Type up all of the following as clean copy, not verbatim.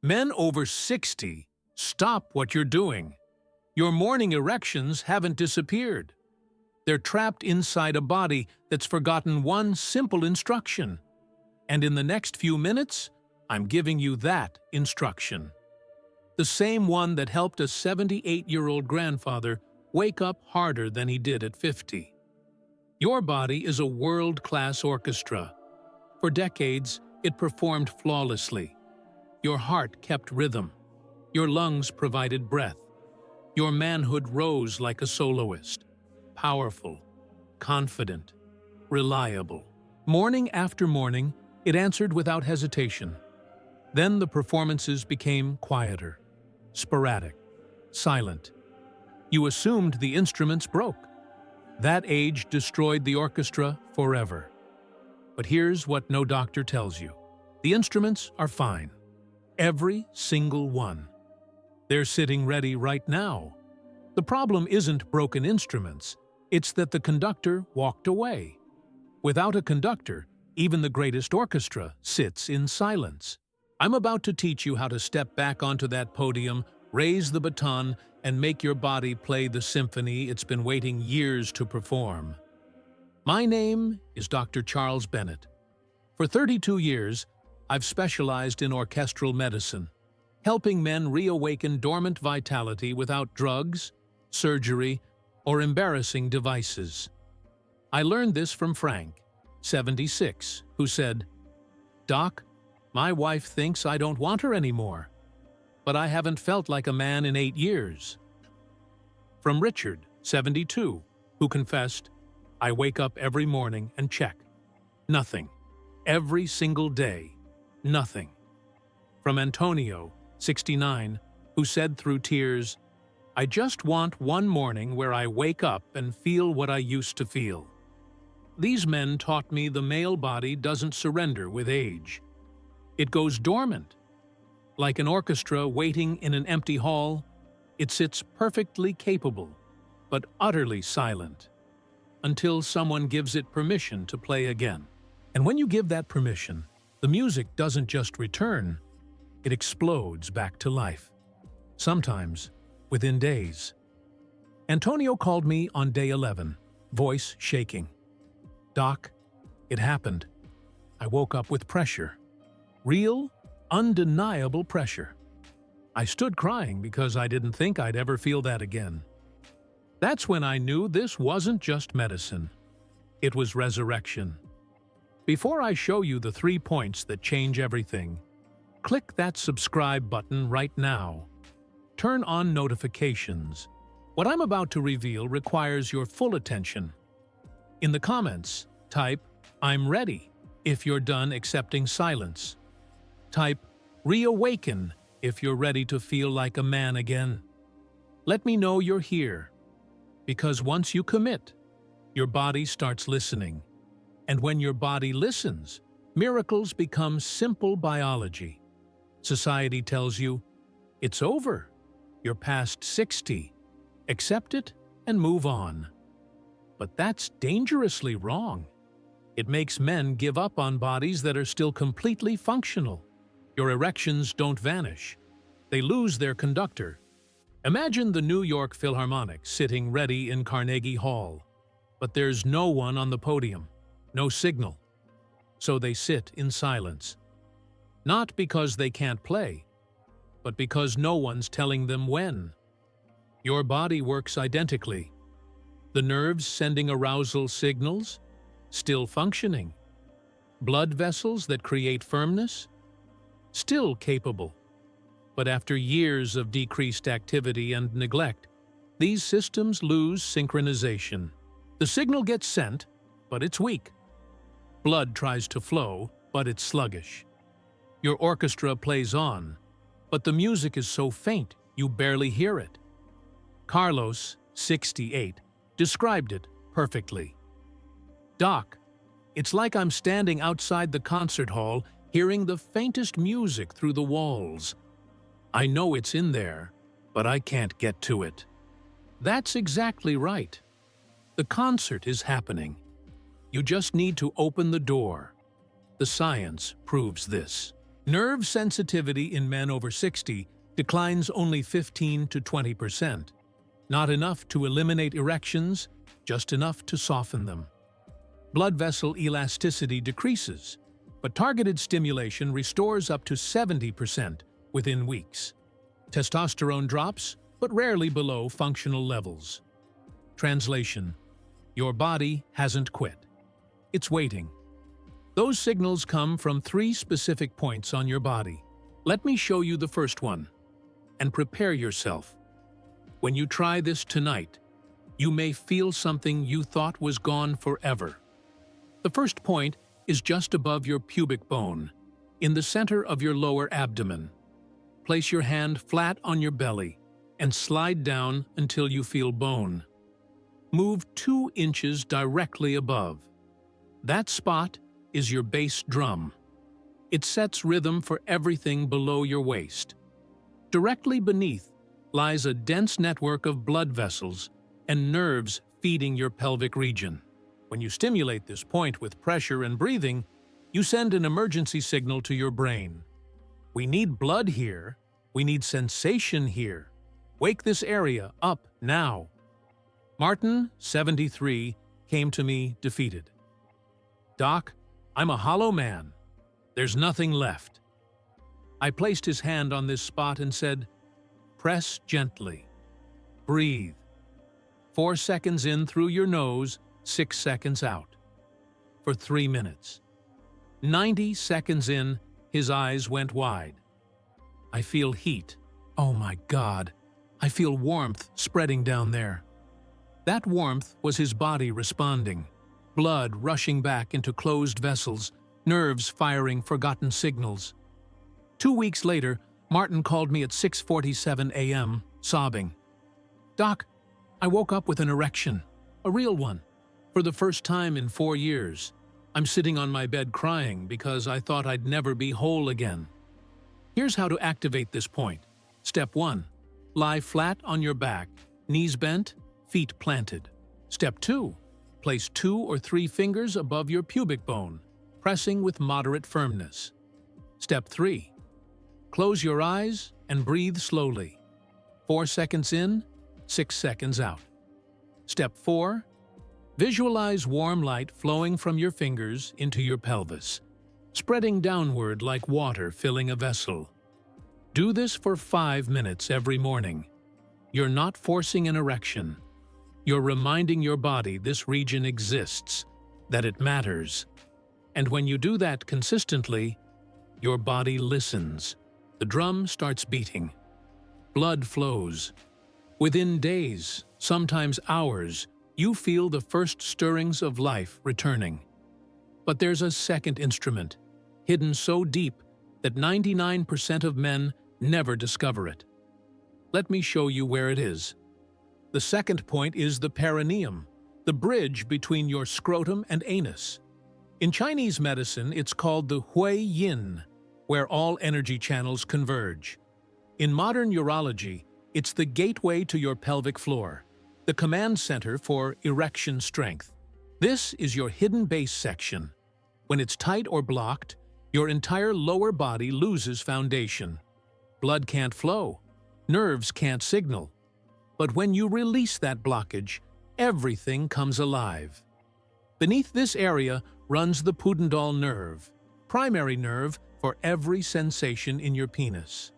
Men over 60, stop what you're doing. Your morning erections haven't disappeared. They're trapped inside a body that's forgotten one simple instruction. And in the next few minutes, I'm giving you that instruction. The same one that helped a 78-year-old grandfather wake up harder than he did at 50. Your body is a world-class orchestra. For decades, it performed flawlessly. Your heart kept rhythm. Your lungs provided breath. Your manhood rose like a soloist. Powerful, confident, reliable. Morning after morning, it answered without hesitation. Then the performances became quieter, sporadic, silent. You assumed the instruments broke. That age destroyed the orchestra forever. But here's what no doctor tells you. The instruments are fine. Every single one. They're sitting ready right now. The problem isn't broken instruments. It's that the conductor walked away. Without a conductor, even the greatest orchestra sits in silence. I'm about to teach you how to step back onto that podium, raise the baton, and make your body play the symphony it's been waiting years to perform. My name is Dr. Charles Bennett. For 32 years, I've specialized in orchestral medicine, helping men reawaken dormant vitality without drugs, surgery, or embarrassing devices. I learned this from Frank, 76, who said, "Doc, my wife thinks I don't want her anymore, but I haven't felt like a man in 8 years." From Richard, 72, who confessed, "I wake up every morning and check. Nothing. Every single day. Nothing." From Antonio, 69, who said through tears, "I just want one morning where I wake up and feel what I used to feel." These men taught me the male body doesn't surrender with age. It goes dormant. Like an orchestra waiting in an empty hall, it sits perfectly capable, but utterly silent, until someone gives it permission to play again. And when you give that permission, the music doesn't just return, it explodes back to life. Sometimes within days. Antonio called me on day 11, voice shaking. "Doc, it happened. I woke up with pressure. Real, undeniable pressure. I stood crying because I didn't think I'd ever feel that again." That's when I knew this wasn't just medicine. It was resurrection. Before I show you the 3 points that change everything, click that subscribe button right now. Turn on notifications. What I'm about to reveal requires your full attention. In the comments, type, "I'm ready," if you're done accepting silence. Type, "Reawaken," if you're ready to feel like a man again. Let me know you're here. Because once you commit, your body starts listening. And when your body listens, miracles become simple biology. Society tells you, "It's over. You're past 60. Accept it and move on." But that's dangerously wrong. It makes men give up on bodies that are still completely functional. Your erections don't vanish. They lose their conductor. Imagine the New York Philharmonic sitting ready in Carnegie Hall. But there's no one on the podium, no signal. So they sit in silence. Not because they can't play, but because no one's telling them when. Your body works identically. The nerves sending arousal signals, still functioning. Blood vessels that create firmness, still capable. But after years of decreased activity and neglect, these systems lose synchronization. The signal gets sent, but it's weak. Blood tries to flow, but it's sluggish. Your orchestra plays on, but the music is so faint you barely hear it. Carlos, 68, described it perfectly. "Doc, it's like I'm standing outside the concert hall hearing the faintest music through the walls. I know it's in there, but I can't get to it." That's exactly right. The concert is happening. You just need to open the door. The science proves this. Nerve sensitivity in men over 60 declines only 15 to 20%. Not enough to eliminate erections, just enough to soften them. Blood vessel elasticity decreases, but targeted stimulation restores up to 70% within weeks. Testosterone drops, but rarely below functional levels. Translation: your body hasn't quit. It's waiting. Those signals come from 3 specific points on your body. Let me show you the first one, and prepare yourself. When you try this tonight, you may feel something you thought was gone forever. The first point is just above your pubic bone, in the center of your lower abdomen. Place your hand flat on your belly and slide down until you feel bone. Move 2 inches directly above. That spot is your bass drum. It sets rhythm for everything below your waist. Directly beneath lies a dense network of blood vessels and nerves feeding your pelvic region. When you stimulate this point with pressure and breathing, you send an emergency signal to your brain. We need blood here. We need sensation here. Wake this area up now. Martin, 73, came to me defeated. Doc, I'm a hollow man. There's nothing left. I placed his hand on this spot and said, press gently. Breathe. 4 seconds in through your nose, 6 seconds out. For 3 minutes. 90 seconds in, his eyes went wide. I feel heat. Oh my God. I feel warmth spreading down there. That warmth was his body responding. Blood rushing back into closed vessels, nerves firing forgotten signals. 2 weeks later, Martin called me at 6:47 a.m., sobbing. Doc, I woke up with an erection, a real one. For the first time in 4 years, I'm sitting on my bed crying because I thought I'd never be whole again. Here's how to activate this point. Step 1. Lie flat on your back, knees bent, feet planted. Step 2. Place 2 or 3 fingers above your pubic bone, pressing with moderate firmness. Step 3. Close your eyes and breathe slowly. 4 seconds in, 6 seconds out. Step 4. Visualize warm light flowing from your fingers into your pelvis, spreading downward like water filling a vessel. Do this for 5 minutes every morning. You're not forcing an erection. You're reminding your body this region exists, that it matters. And when you do that consistently, your body listens. The drum starts beating. Blood flows. Within days, sometimes hours, you feel the first stirrings of life returning. But there's a second instrument, hidden so deep that 99% of men never discover it. Let me show you where it is. The second point is the perineum, the bridge between your scrotum and anus. In Chinese medicine, it's called the Hui Yin, where all energy channels converge. In modern urology, it's the gateway to your pelvic floor, the command center for erection strength. This is your hidden base section. When it's tight or blocked, your entire lower body loses foundation. Blood can't flow. Nerves can't signal. But when you release that blockage, everything comes alive. Beneath this area runs the pudendal nerve, primary nerve for every sensation in your penis.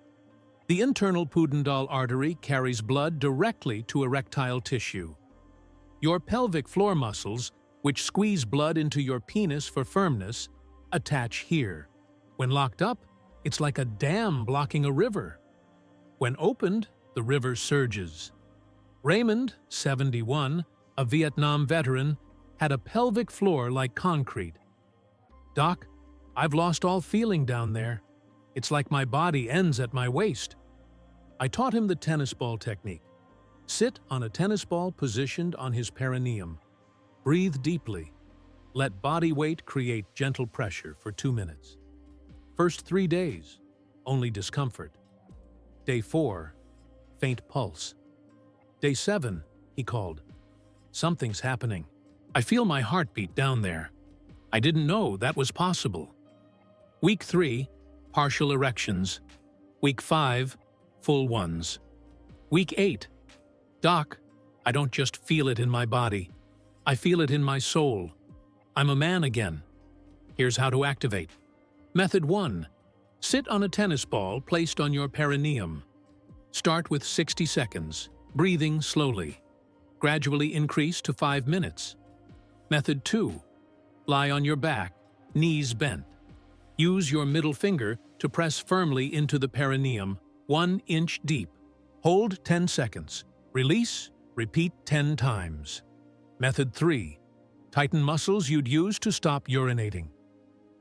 The internal pudendal artery carries blood directly to erectile tissue. Your pelvic floor muscles, which squeeze blood into your penis for firmness, attach here. When locked up, it's like a dam blocking a river. When opened, the river surges. Raymond, 71, a Vietnam veteran, had a pelvic floor like concrete. Doc, I've lost all feeling down there. It's like my body ends at my waist. I taught him the tennis ball technique. Sit on a tennis ball positioned on his perineum. Breathe deeply. Let body weight create gentle pressure for 2 minutes. First 3 days, only discomfort. Day 4, faint pulse. Day 7, he called. Something's happening. I feel my heartbeat down there. I didn't know that was possible. Week 3, partial erections. Week 5, full ones. Week 8, Doc, I don't just feel it in my body. I feel it in my soul. I'm a man again. Here's how to activate. Method 1. Sit on a tennis ball placed on your perineum. Start with 60 seconds, breathing slowly. Gradually increase to 5 minutes. Method 2. Lie on your back, knees bent. Use your middle finger to press firmly into the perineum, 1 inch deep. Hold 10 seconds. Release, repeat 10 times. Method 3. Tighten muscles you'd use to stop urinating.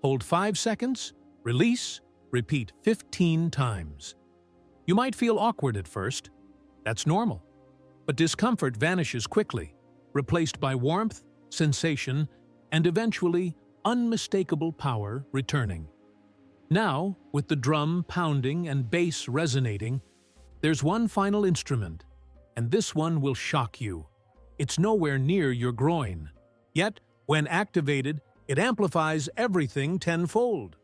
Hold 5 seconds, release, repeat 15 times. You might feel awkward at first. That's normal. But discomfort vanishes quickly, replaced by warmth, sensation, and eventually unmistakable power returning. Now, with the drum pounding and bass resonating, there's one final instrument, and this one will shock you. It's nowhere near your groin. Yet, when activated, it amplifies everything tenfold.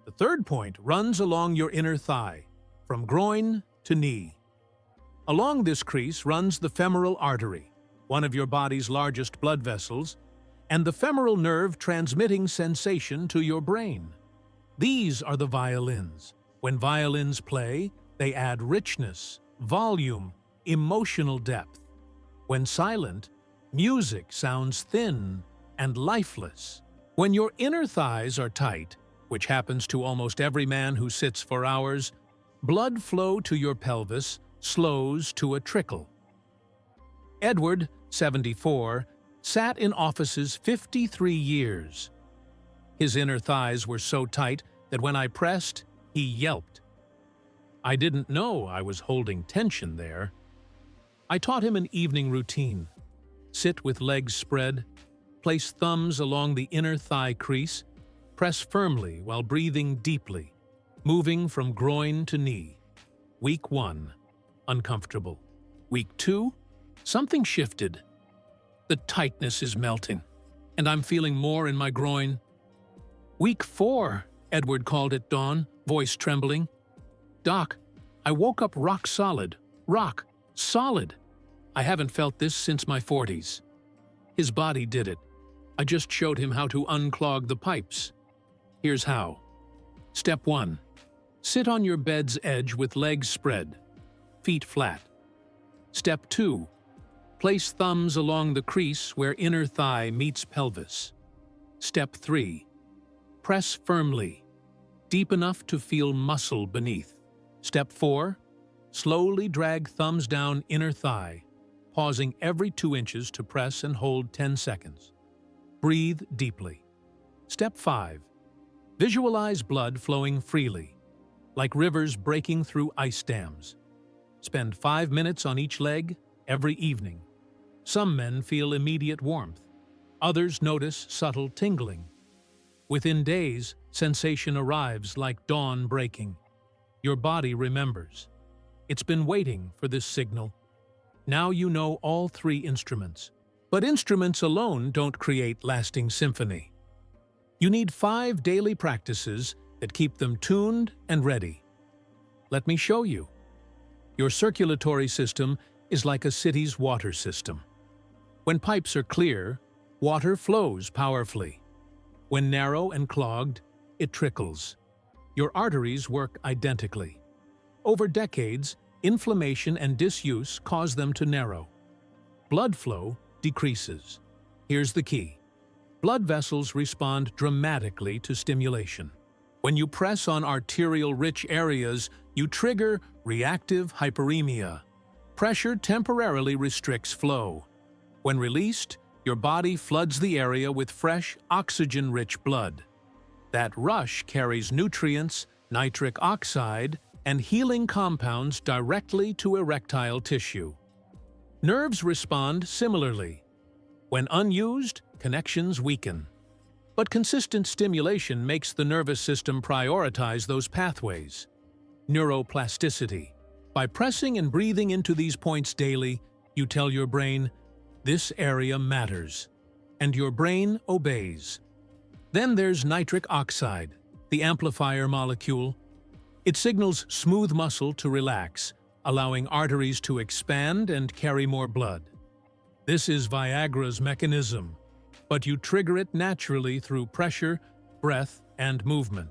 The third point runs along your inner thigh, from groin to knee. Along this crease runs the femoral artery, one of your body's largest blood vessels, and the femoral nerve transmitting sensation to your brain. These are the violins. When violins play, they add richness, volume, emotional depth. When silent, music sounds thin and lifeless. When your inner thighs are tight, which happens to almost every man who sits for hours, blood flow to your pelvis slows to a trickle. Edward, 74, sat in offices 53 years. His inner thighs were so tight that when I pressed, he yelped. I didn't know I was holding tension there. I taught him an evening routine. Sit with legs spread, place thumbs along the inner thigh crease, press firmly while breathing deeply, moving from groin to knee. Week 1, uncomfortable. Week 2, something shifted. The tightness is melting, and I'm feeling more in my groin. Week 4, Edward called at dawn, voice trembling. Doc, I woke up rock solid. Rock solid. I haven't felt this since my 40s. His body did it. I just showed him how to unclog the pipes. Here's how. Step 1. Sit on your bed's edge with legs spread, feet flat. Step 2. Place thumbs along the crease where inner thigh meets pelvis. Step 3. Press firmly, deep enough to feel muscle beneath. Step 4. Slowly drag thumbs down inner thigh, pausing every 2 inches to press and hold 10 seconds. Breathe deeply. Step 5. Visualize blood flowing freely, like rivers breaking through ice dams. Spend 5 minutes on each leg every evening. Some men feel immediate warmth. Others notice subtle tingling. Within days, sensation arrives like dawn breaking. Your body remembers. It's been waiting for this signal. Now you know all 3 instruments. But instruments alone don't create lasting symphony. You need 5 daily practices that keep them tuned and ready. Let me show you. Your circulatory system is like a city's water system. When pipes are clear, water flows powerfully. When narrow and clogged, it trickles. Your arteries work identically. Over decades, inflammation and disuse cause them to narrow. Blood flow decreases. Here's the key. Blood vessels respond dramatically to stimulation. When you press on arterial-rich areas, you trigger reactive hyperemia. Pressure temporarily restricts flow. When released, your body floods the area with fresh, oxygen-rich blood. That rush carries nutrients, nitric oxide, and healing compounds directly to erectile tissue. Nerves respond similarly. When unused, connections weaken. But consistent stimulation makes the nervous system prioritize those pathways. Neuroplasticity. By pressing and breathing into these points daily, you tell your brain, this area matters. And your brain obeys. Then there's nitric oxide, the amplifier molecule, It signals smooth muscle to relax, allowing arteries to expand and carry more blood. This is Viagra's mechanism, but you trigger it naturally through pressure, breath, and movement.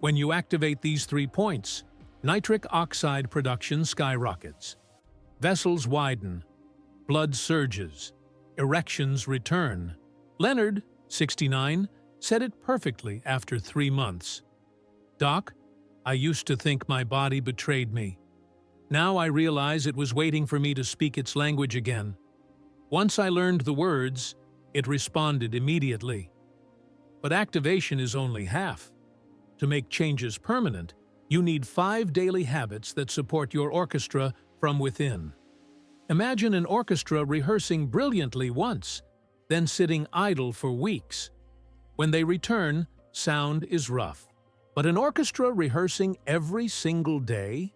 When you activate these 3 points, nitric oxide production skyrockets. Vessels widen, blood surges, erections return. Leonard, 69, said it perfectly after 3 months. "Doc, I used to think my body betrayed me. Now I realize it was waiting for me to speak its language again. Once I learned the words, it responded immediately." But activation is only half. To make changes permanent, you need 5 daily habits that support your orchestra from within. Imagine an orchestra rehearsing brilliantly once, then sitting idle for weeks. When they return, sound is rough. But an orchestra rehearsing every single day?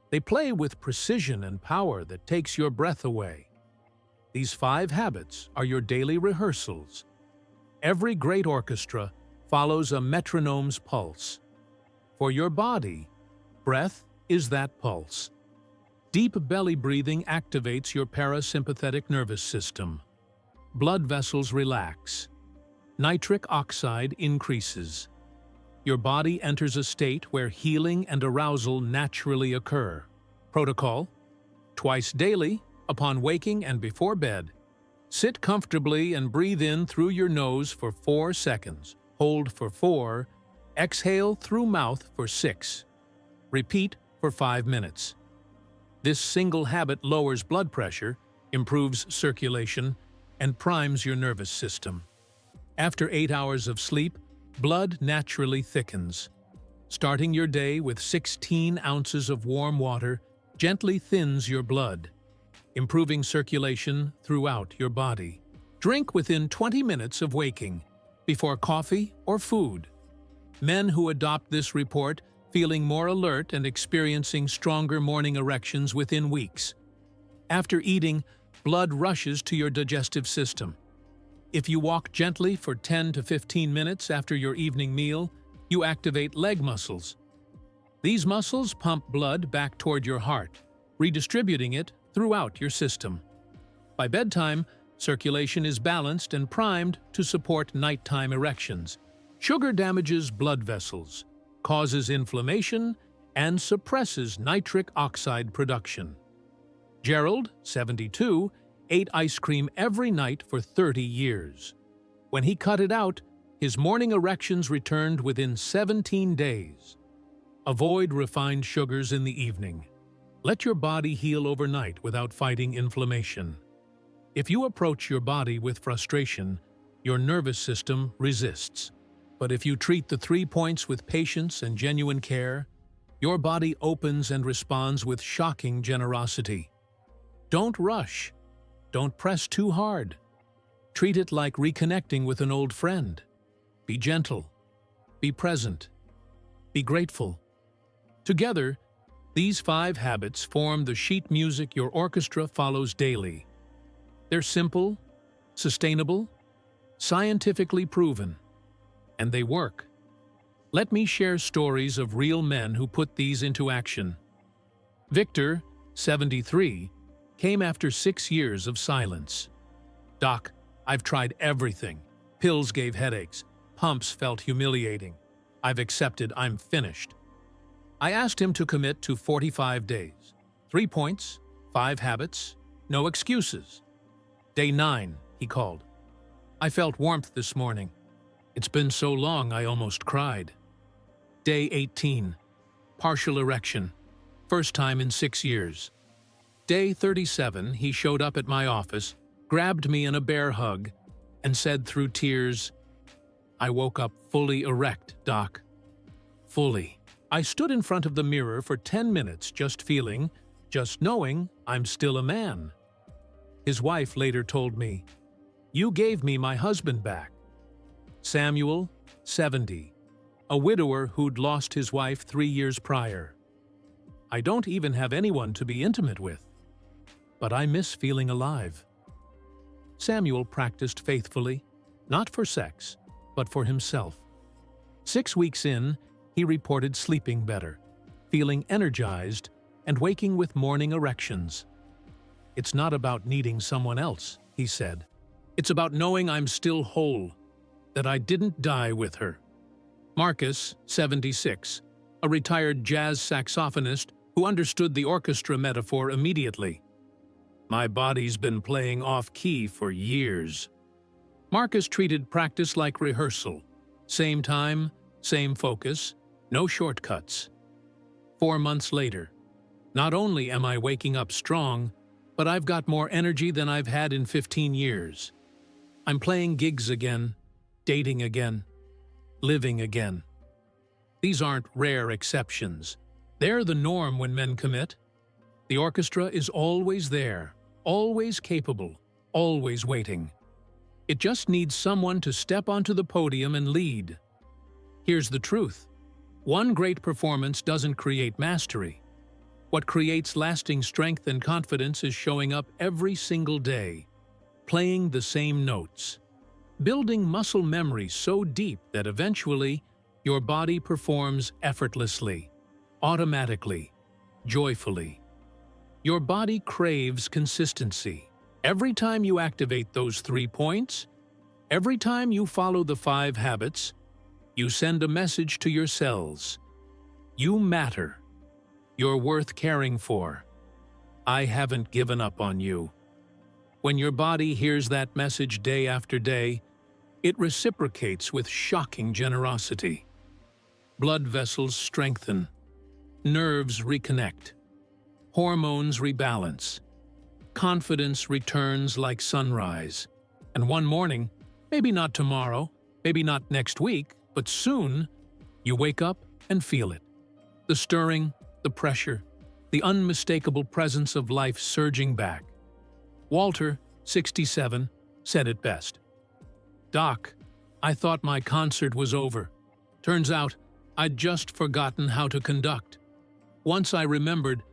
They play with precision and power that takes your breath away. These 5 habits are your daily rehearsals. Every great orchestra follows a metronome's pulse. For your body, breath is that pulse. Deep belly breathing activates your parasympathetic nervous system. Blood vessels relax. Nitric oxide increases. Your body enters a state where healing and arousal naturally occur. Protocol: twice daily, upon waking and before bed. Sit comfortably and breathe in through your nose for 4 seconds. Hold for 4. Exhale through mouth for 6. Repeat for 5 minutes. This single habit lowers blood pressure, improves circulation, and primes your nervous system. After 8 hours of sleep, blood naturally thickens. Starting your day with 16 ounces of warm water gently thins your blood, improving circulation throughout your body. Drink within 20 minutes of waking, before coffee or food. Men who adopt this report feeling more alert and experiencing stronger morning erections within weeks. After eating, blood rushes to your digestive system. If you walk gently for 10 to 15 minutes after your evening meal, you activate leg muscles. These muscles pump blood back toward your heart, redistributing it throughout your system. By bedtime, circulation is balanced and primed to support nighttime erections. Sugar damages blood vessels, causes inflammation, and suppresses nitric oxide production. Gerald, 72, ate ice cream every night for 30 years. When he cut it out, his morning erections returned within 17 days. Avoid refined sugars in the evening. Let your body heal overnight without fighting inflammation. If you approach your body with frustration, your nervous system resists. But if you treat the 3 points with patience and genuine care, your body opens and responds with shocking generosity. Don't rush. Don't press too hard. Treat it like reconnecting with an old friend. Be gentle. Be present. Be grateful. Together, these 5 habits form the sheet music your orchestra follows daily. They're simple, sustainable, scientifically proven, and they work. Let me share stories of real men who put these into action. Victor, 73, came after 6 years of silence. "Doc, I've tried everything. Pills gave headaches. Pumps felt humiliating. I've accepted I'm finished." I asked him to commit to 45 days. 3 points, 5 habits, no excuses. Day 9, he called. "I felt warmth this morning. It's been so long I almost cried." Day 18, partial erection, first time in 6 years. Day 37, he showed up at my office, grabbed me in a bear hug, and said through tears, "I woke up fully erect, Doc. Fully." I stood in front of the mirror for 10 minutes just feeling, just knowing I'm still a man. His wife later told me, "You gave me my husband back." Samuel, 70, a widower who'd lost his wife 3 years prior. "I don't even have anyone to be intimate with, but I miss feeling alive." Samuel practiced faithfully, not for sex, but for himself. 6 weeks in, he reported sleeping better, feeling energized, and waking with morning erections. "It's not about needing someone else," he said. "It's about knowing I'm still whole, that I didn't die with her." Marcus, 76, a retired jazz saxophonist who understood the orchestra metaphor immediately. "My body's been playing off-key for years." Marcus treated practice like rehearsal. Same time, same focus, no shortcuts. 4 months later, not only am I waking up strong, but I've got more energy than I've had in 15 years. I'm playing gigs again, dating again, living again. These aren't rare exceptions. They're the norm when men commit. The orchestra is always there, always capable, always waiting. It just needs someone to step onto the podium and lead. Here's the truth. One great performance doesn't create mastery. What creates lasting strength and confidence is showing up every single day, playing the same notes, building muscle memory so deep that eventually your body performs effortlessly, automatically, joyfully. Your body craves consistency. Every time you activate those 3 points, every time you follow the 5 habits, you send a message to your cells. You matter. You're worth caring for. I haven't given up on you. When your body hears that message day after day, it reciprocates with shocking generosity. Blood vessels strengthen. Nerves reconnect. Hormones rebalance. Confidence returns like sunrise. And one morning, maybe not tomorrow, maybe not next week, but soon, you wake up and feel it. The stirring, the pressure, the unmistakable presence of life surging back. Walter, 67, said it best. "Doc, I thought my concert was over. Turns out, I'd just forgotten how to conduct. Once I remembered,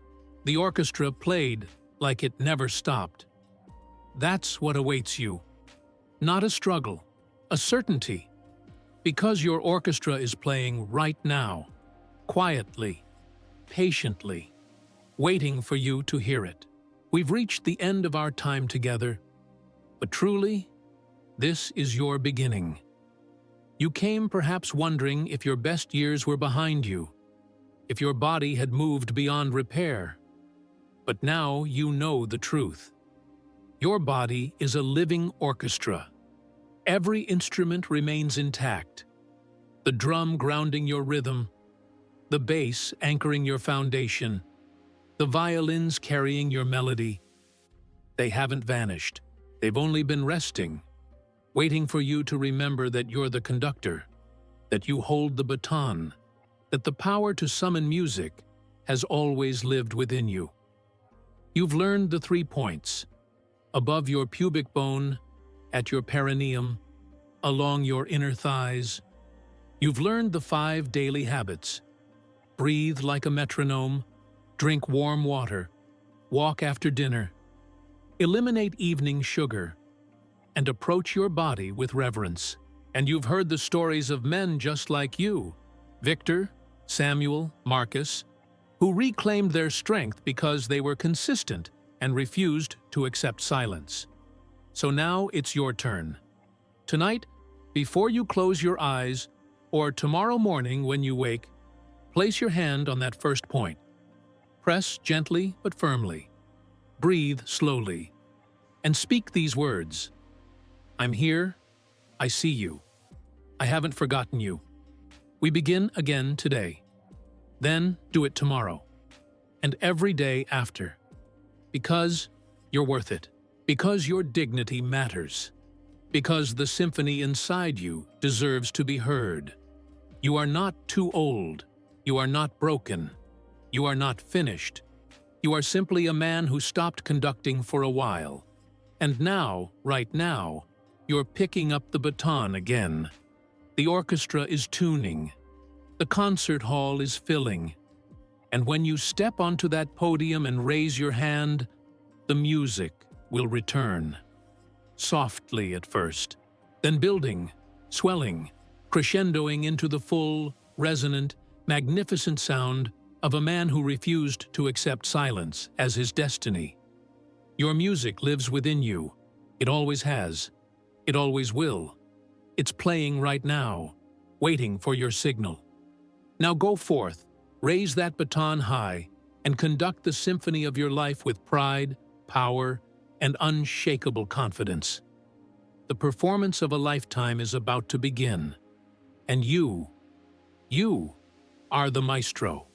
the orchestra played like it never stopped." That's what awaits you. Not a struggle, a certainty. Because your orchestra is playing right now, quietly, patiently, waiting for you to hear it. We've reached the end of our time together, but truly, this is your beginning. You came perhaps wondering if your best years were behind you, if your body had moved beyond repair. But now you know the truth. Your body is a living orchestra. Every instrument remains intact. The drum grounding your rhythm, the bass anchoring your foundation, the violins carrying your melody. They haven't vanished. They've only been resting, waiting for you to remember that you're the conductor, that you hold the baton, that the power to summon music has always lived within you. You've learned the 3 points: above your pubic bone, at your perineum, along your inner thighs. You've learned the 5 daily habits: breathe like a metronome, drink warm water, walk after dinner, eliminate evening sugar, and approach your body with reverence. And you've heard the stories of men just like you, Victor, Samuel, Marcus, who reclaimed their strength because they were consistent and refused to accept silence. So now it's your turn. Tonight, before you close your eyes, or tomorrow morning when you wake, place your hand on that first point. Press gently but firmly. Breathe slowly. And speak these words: I'm here. I see you. I haven't forgotten you. We begin again today. Then do it tomorrow. And every day after. Because you're worth it. Because your dignity matters. Because the symphony inside you deserves to be heard. You are not too old. You are not broken. You are not finished. You are simply a man who stopped conducting for a while. And now, right now, you're picking up the baton again. The orchestra is tuning. The concert hall is filling. And when you step onto that podium and raise your hand, the music will return. Softly at first, then building, swelling, crescendoing into the full, resonant, magnificent sound of a man who refused to accept silence as his destiny. Your music lives within you. It always has. It always will. It's playing right now, waiting for your signal. Now go forth, raise that baton high, and conduct the symphony of your life with pride, power, and unshakable confidence. The performance of a lifetime is about to begin, and you are the maestro.